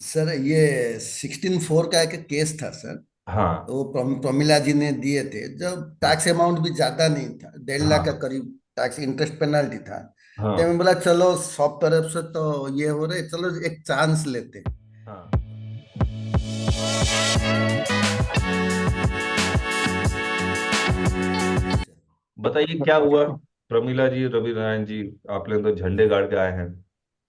Sir ये 16(4) का एक केस था सर। हाँ वो प्रमिला जी ने दिए थे जब हाँ टैक्स अमाउंट भी ज्यादा नहीं था, 1.5 लाख का हाँ करीब टैक्स इंटरेस्ट पेनल्टी था। तो मैं हाँ बोला चलो सब तरफ से तो ये हो रहे, चलो एक चांस लेते। हाँ। बताइए क्या हुआ। प्रमिला जी, रवि नारायण जी, आप लोग तो झंडे गाड़ के आए हैं।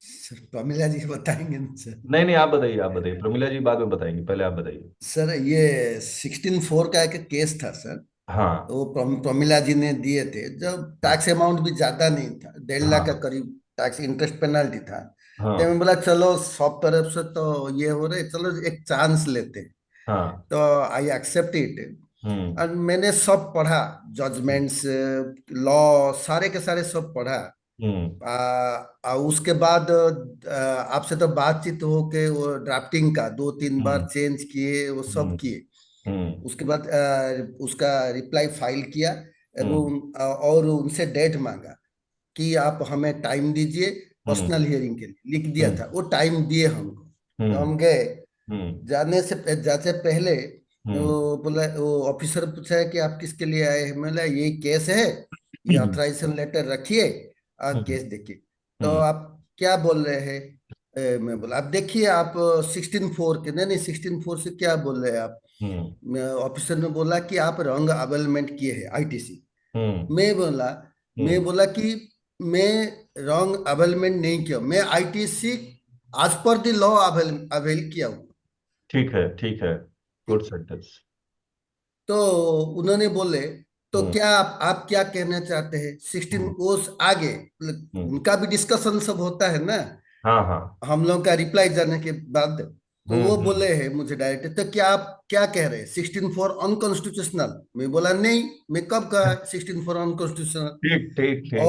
सर प्रमिला जी बताएंगे ना सर। नहीं नहीं, आप बताइए, प्रमिला जी बाद में बताएंगे, पहले आप बताइए। सर ये 16(4) का एक केस था सर। हाँ वो प्रमिला जी ने दिए थे जब हाँ टैक्स अमाउंट भी ज्यादा नहीं था, 1.5 लाख का हाँ करीब टैक्स इंटरेस्ट पेनल्टी था। तो हाँ मैं बोला चलो सब तरफ से तो ये हो रहे, चलो एक चांस लेते। हाँ। तो आई एक्सेप्ट इट। हम्म और मैंने सब पढ़ा, जजमेंट्स, लॉ, सारे के सारे सब पढ़ा। हम्म उसके बाद आपसे तो बातचीत हो के वो ड्राफ्टिंग का 2-3 बार हम्म चेंज किए, वो सब हम्म किए। हम्म उसके बाद उसका रिप्लाई फाइल किया हम्म एवं और उनसे डेट मांगा कि आप हमें टाइम दीजिए हम्म पर्सनल हियरिंग के लिए, लिख दिया हम्म था, वो टाइम दिए हमको। तो हम्म हम गए। हम्म जाते पहले हम्म वो बोला, वो ऑफिसर पूछा है कि आप किसके लिए आए हैं। मैं बोला यही केस है, ये हम्म ऑथराइजेशन लेटर रखिए और हम्म केस देखिए। तो हम्म आप क्या बोल रहे हैं? मैं बोला आप देखिए, आप 16(4) के, नहीं नहीं 16(4) से क्या बोल रहे हैं आप? हम्म ऑफिसर ने बोला कि आप रॉन्ग अवेलमेंट किए हैं, आईटीसी। हम्म मैं बोला मैं हम्म। बोला कि मैं रॉन्ग अवेलमेंट नहीं किया, मैं आईटीसी आज पर द लॉ अवेल अवेल किया हूँ। ठीक है ठीक है। गुड ठीक है। सेंटेंस। तो उन्होंने बोले तो हम्म क्या आप क्या कहना चाहते हैं 16 हम्म उस आगे, मतलब हम्म। उनका भी डिस्कशन सब होता है ना, हाँ हाँ। हम लोग का रिप्लाई जाने के बाद। तो वो बोले हम्म। हैं मुझे डायरेक्ट, तो क्या आप क्या कह रहे हैं 16(4) अनकॉन्स्टिट्यूशनल? मैं बोला नहीं, मैं कब कहा 16(4) अनकॉन्स्टिट्यूशनल? ठीक ठीक ठीक।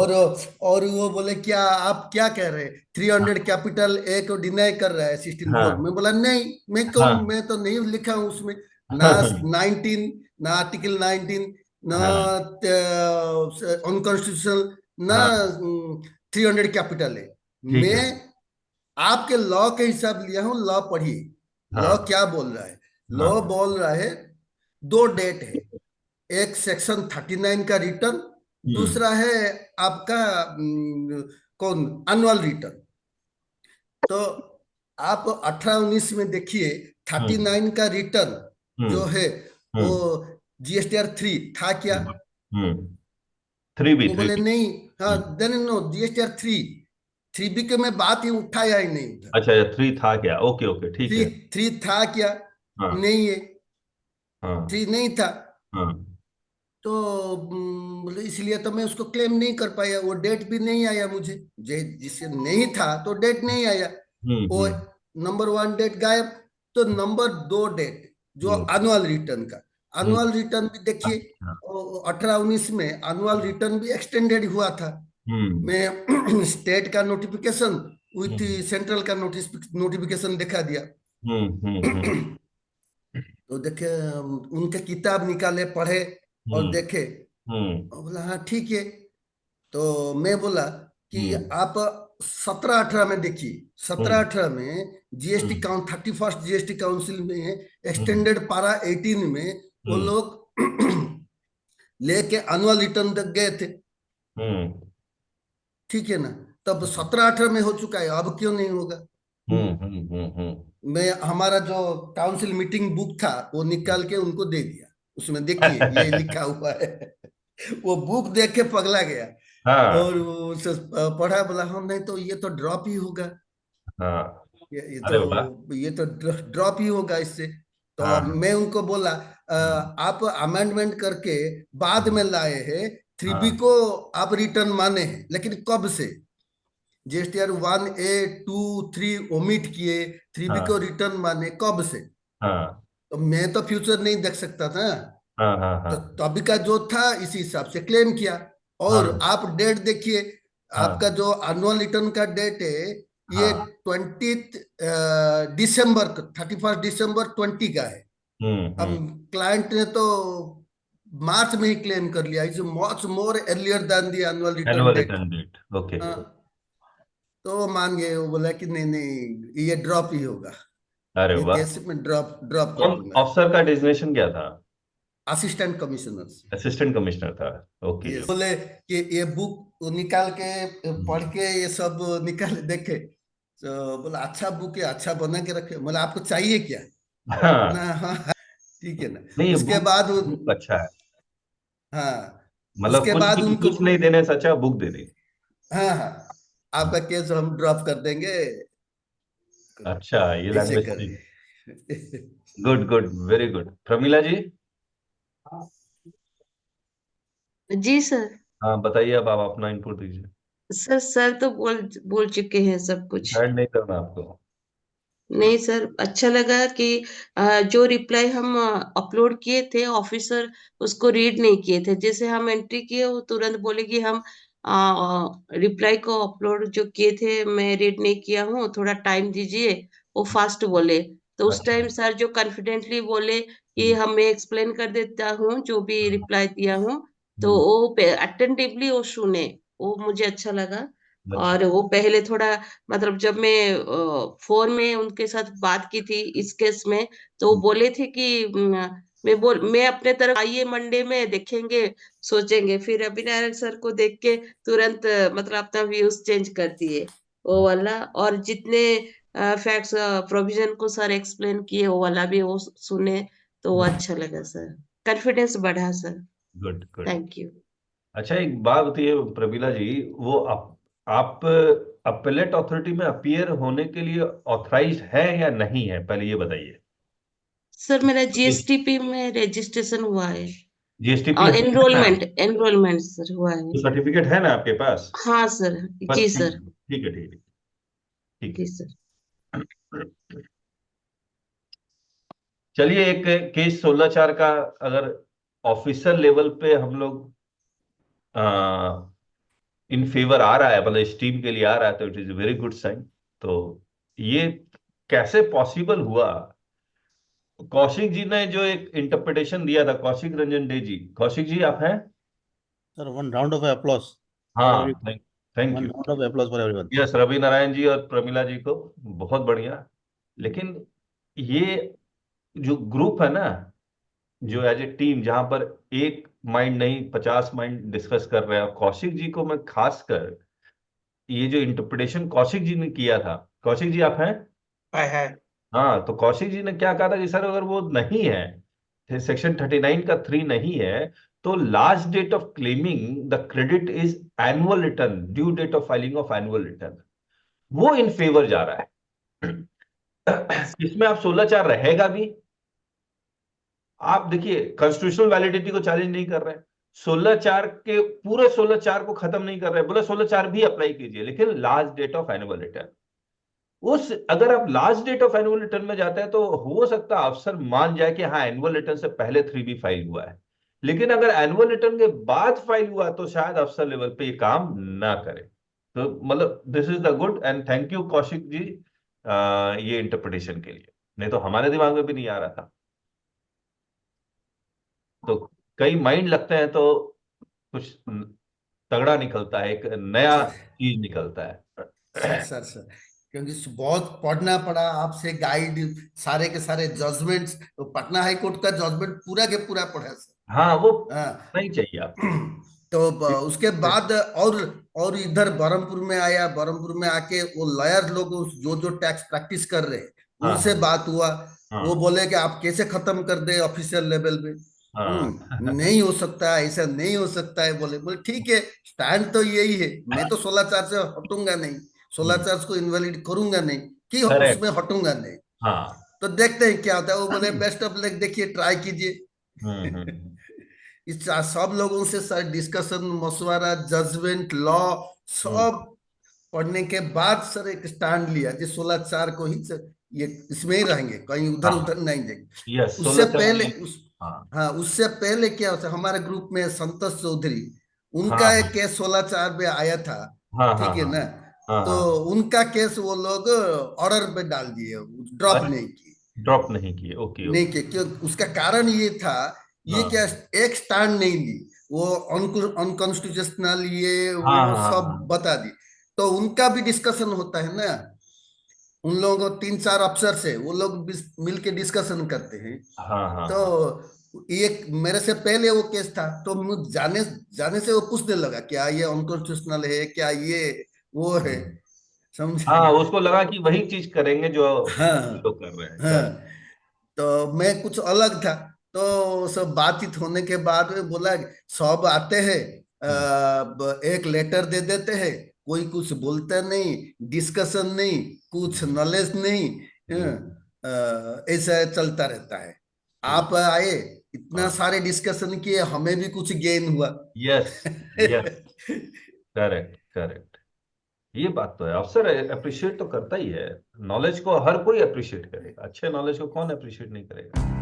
और वो बोले क्या आप क्या कह रहे हैं 300 कैपिटल ए को डिनाई कर रहा है 16(4? हाँ मैं बोला नहीं, हाँ मैं तो नहीं लिखा हूं उसमें, ना हाँ 19, ना आर्टिकल 19, ना हाँ अनकॉन्स्टिट्यूशनल, ना हाँ। 300 कैपिटल है। ठीक मैं है। आपके लॉ के हिसाब लिया हूं, लॉ पढ़िए। लॉ हाँ क्या बोल रहा है? लॉ हाँ। बोल रहा है दो डेट है, एक सेक्शन 39 का रिटर्न, हम्म दूसरा है आपका कौन, एनुअल रिटर्न। तो आप 18-19 में देखिए, थर्टी हम्म नाइन का रिटर्न जो हम्म है वो हम्म GSTR 3 था क्या? हम्म। थ्री बी वो थ्री बोले बी। नहीं। हाँ, हम्म। देन नो GSTR 3, 3B के मैं बात ही उठाया ही नहीं उधर। अच्छा अच्छा, थ्री था क्या? ओके ओके, ठीक थ्री है। थ्री था क्या? हाँ नहीं है, हाँ 3 नहीं था। हाँ। तो बोले इसलिए तो मैं उसको क्लेम नहीं कर पाया, वो डेट भी नहीं आया मुझे, जिससे नहीं था तो डेट नहीं आया। वो हम्म। नंबर 1 डेट गायब। तो नंबर 2 डेट जो हम्म एनुअल रिटर्न का, हम्म। एनुअल रिटर्न भी देखिए, अच्छा। 18-19 में एनुअल रिटर्न भी एक्सटेंडेड हुआ था। हम्म मैं स्टेट का नोटिफिकेशन विथ हम्म सेंट्रल का नोटिफिकेशन दिखा दिया। हम्म। तो देखे, उनके किताब निकाले, पढ़े और हम्म देखे, हम्म और बोला हाँ ठीक है। तो मैं बोला कि हम्म आप 17-18 में देखिए, सत्रह हम्म अठारह में जीएसटी हम्म काउंट 31st जीएसटी काउंसिल में हम्म एक्सटेंडेड पारा 18 में वो हम्म लोग लेके एनुअल रिटर्न तक गए थे। हम्म ठीक है ना? तब 17-18 में हो चुका है, अब क्यों नहीं होगा? हम्म। मैं हमारा जो काउंसिल मीटिंग बुक था वो निकाल के उनको दे दिया, उसमें देखिए ये लिखा हुआ है। वो बुक देख के पगला गया। हाँ और वो पढ़ा, बोला हम नहीं तो ये तो ड्रॉप ही होगा, हाँ। ये ये अरे वाह। तो ये तो ड्रॉप ही होगा इससे। तो अब हाँ मैं उनको बोला आप अमेंडमेंट करके बाद में लाए हैं, 3B हाँ को आप रिटर्न माने हैं, लेकिन कब से? GSTR 1A 2 3 ओमिट किए, 3B को हाँ रिटर्न माने कब से? हाँ तो मैं तो फ्यूचर नहीं देख सकता था। हाँ हाँ तो हाँ तभी का जो था इसी हिसाब से क्लेम किया। और हाँ आप डेट देखिए, आपका हाँ। जो एनुअल रिटर्न का डेट है ये हाँ। 20 दिसंबर, 31st दिसंबर 20 का है। अब हम्म। क्लाइंट ने तो मार्च में ही क्लेम कर लिया, is much more earlier than the annual return annual date. Return date, okay. हाँ, तो वो मान गए, वो बोला कि नहीं नहीं ये ड्रॉप ही होगा। अरे ये वाह। केस में ड्रॉप ड्रॉप कर कौन दूंगा। अफसर का डेजिग्नेशन क्या था? Assistant commissioner. असिस्टेंट कमिश्नर था। ओके। ये बोले कि ये बुक निकाल के पढ़ हम्म। के ये सब निकाल देखे, तो बोला अच्छा बुक है, अच्छा बना के रखे। बोला आपको चाहिए क्या? हाँ। ना हाँ हाँ, ठीक है ना। नहीं, उसके बुक बाद बुक अच्छा है। हाँ, मतलब उसके कुछ बाद भी उनको कुछ नहीं देने से अच्छा बुक दे दी। हाँ हाँ, आपका केस हम ड्रॉप कर देंगे, अच्छा, ये ऐसे लैंग्वेज थी। करे। Good good, very good. Pramila ji. जी सर। हाँ, बताइए, अब आप अपना इनपुट दीजिए। सर तो बोल बोल चुके हैं सब कुछ। ऐड नहीं करना आपको। नहीं सर, अच्छा लगा कि जो रिप्लाई हम अपलोड किए थे, ऑफिसर उसको रीड नहीं किए थे। जैसे हम एंट्री किए, वो तुरंत बोले कि हम रिप्लाई को अपलोड जो किए थे मैं रीड नहीं किया हूँ, थोड़ा टाइम दीजिए। वो फास्ट बोले। तो उस अच्छा। टाइम सर जो कॉन्फिडेंटली बोले कि हम्म। हम मैं एक्सप्लेन कर देता हूँ जो भी हम्म। रिप्लाई दिया हूँ। तो हम्म। वो अटेंटिवली वो सुने, वो मुझे अच्छा लगा। अच्छा। और वो पहले थोड़ा, मतलब जब मैं फोन में उनके साथ बात की थी इस केस में, तो वो हम्म। बोले थे कि मैं अपने तरफ आइए मंडे में देखेंगे, सोचेंगे। फिर अभिनारायण सर को देख के तुरंत मतलब अपना व्यूज चेंज कर दिए, वो वाला। और जितने फैक्ट्स प्रोविजन को सर एक्सप्लेन किए, वो वाला भी वो सुने। तो वो अच्छा लगा सर, कॉन्फिडेंस बढ़ा sir. Good good. Thank you. अच्छा, एक बात बताइए प्रमीला जी, वो आप अपेलेट अथॉरिटी में अपीयर होने के लिए ऑथराइज्ड है या नहीं है, पहले ये बताइए। सर मेरा जीएसटीपी में रजिस्ट्रेशन हुआ है। जीएसटीपी है ना? एनरोलमेंट एनरोलमेंट सर हुआ है। तो सर्टिफिकेट है ना आपके पास? हाँ सर। बस जी ठीक सर। है, ठीक है, ठीक है, ठीक जी सर। है। चलिए, एक केस 16/4 का अगर ऑफिसर लेवल पे हम लोग इन फेवर आ रहा है, मतलब इस टीम के लिए आ रहा है, तो it is a very good sign. तो ये कैसे पॉसिबल हुआ? कौशिक जी ने जो एक इंटरप्रिटेशन दिया था, कौशिक रंजन डे जी, कौशिक जी आप हैं? Sir, one round of applause for हाँ, every thank one you. round of applause for everyone. Yes, Ravi Narayan ji और प्रमिला जी को बहुत बढ़िया। लेकिन ये जो ग्रुप है ना, जो एज ए टीम, जहां पर एक माइंड नहीं 50 माइंड डिस्कस कर रहे हैं, और कौशिक जी को मैं खासकर, ये जो इंटरप्रिटेशन कौशिक जी ने किया था, कौशिक जी आप हैं? है। हाँ, तो कौशिक जी ने क्या कहा था कि सर, अगर वो नहीं है, सेक्शन 39 का 3 नहीं है, तो last date of claiming the credit is annual return, due date of filing of annual return. वो इन फेवर जा रहा है। इसमें आप 16/4 रहेगा भी। आप देखिए, कॉन्स्टिट्यूशनल वैलिडिटी को चैलेंज नहीं कर रहे हैं, 16/4 के पूरे 16/4 को खत्म नहीं कर रहे हैं, बोले 16/4 भी अप्लाई कीजिए, लेकिन last date of annual return, उस अगर आप last date of annual return में जाते हैं, तो हो सकता है अफसर मान जाए कि हाँ, एनुअल रिटर्न से पहले 3B फाइल हुआ है। लेकिन अगर एनुअल रिटर्न के बाद फाइल हुआ, तो शायद अफसर लेवल पे ये काम ना करे। तो मतलब this is the good, and thank you Kaushik ji, ये इंटरप्रिटेशन के लिए। नहीं तो हमारे दिमाग में भी नहीं आ रहा था। तो कई माइंड लगते हैं, तो कुछ तगड़ा निकलता है, एक नया चीज निकलता है। सर क्योंकि बहुत पढ़ना पड़ा आपसे गाइड, सारे के सारे जजमेंट्स, तो पटना हाई कोर्ट का जजमेंट पूरा के पूरा पढ़ा सर। हाँ, वो हाँ। नहीं चाहिए आपको। तो उसके बाद और इधर बरहमपुर में आया, बरहमपुर में आके वो लॉयर लोग जो जो टैक्स प्रैक्टिस कर रहे हैं हाँ उनसे हाँ बात हुआ। वो हाँ बोले कि आप कैसे खत्म कर दे ऑफिशियल लेवल पे। हाँ। नहीं हो सकता है, ऐसा नहीं हो सकता है। बोले बोले ठीक है, स्टैंड तो यही है, मैं तो 16/4 से हटूंगा नहीं, 16/4 को इनवैलिड करूंगा नहीं, कि उसमें करेक्ट। हटूंगा नहीं। हाँ। तो देखते हैं क्या होता है। वो बोले बेस्ट ऑफ लक, देखिए ट्राई कीजिए। हम्म। इस सब लोगों से सर डिस्कशन, मशवरा, जजमेंट, लॉ हम्म। सब पढ़ने के बाद सर एक स्टैंड लिया कि 16/4 को ही सर ये इसमें ही रहेंगे, कहीं उधर हाँ, उधर नहीं जाएंगे। यस, उससे 16/4 पहले ये। उस हाँ हाँ, उससे पहले क्या होता है, हमारे ग्रुप में संतोष चौधरी, हाँ उनका एक हाँ केस 16/4 पे आया था। हाँ हाँ ठीक है हाँ ना। हाँ तो हाँ। उनका केस वो लोग ऑर्डर पे डाल दिए, ड्रॉप अच्छा, नहीं किए। ड्रॉप नहीं किए, ओके नहीं ओके। किए क्यों? उसका कारण ये था, ये क्या, हाँ एक स्टैंड नहीं ली, वो अनकॉन्स्टिट्यूशनल, ये हाँ वो हाँ सब हाँ बता दी। तो उनका भी डिस्कशन होता है ना। उन लोगों को 3-4 अफसर से वो लोग मिल के डिस्कशन करते हैं। हाँ हाँ हाँ तो एक मेरे से पहले वो केस था, तो मुझे जाने जाने से वो पूछने लगा क्या ये अनकॉन्स्टिट्यूशनल है, क्या ये वो है, समझे? हाँ, उसको लगा कि वही चीज करेंगे जो हाँ लोग कर रहे हैं। हाँ। तो मैं कुछ अलग था। तो सब बातचीत होने के बाद में बोला सब आते हैं, एक लेटर दे देते हैं, कोई कुछ बोलता नहीं, डिस्कशन नहीं, कुछ नॉलेज नहीं, ऐसा चलता रहता है। आप आए, इतना सारे डिस्कशन किए, हमें भी कुछ गेन हुआ। Yes yes, correct correct. ये बात तो है, अफसर अप्रिशिएट तो करता ही है नॉलेज को, हर कोई अप्रिशिएट करेगा, अच्छे नॉलेज को कौन अप्रिशिएट नहीं करेगा।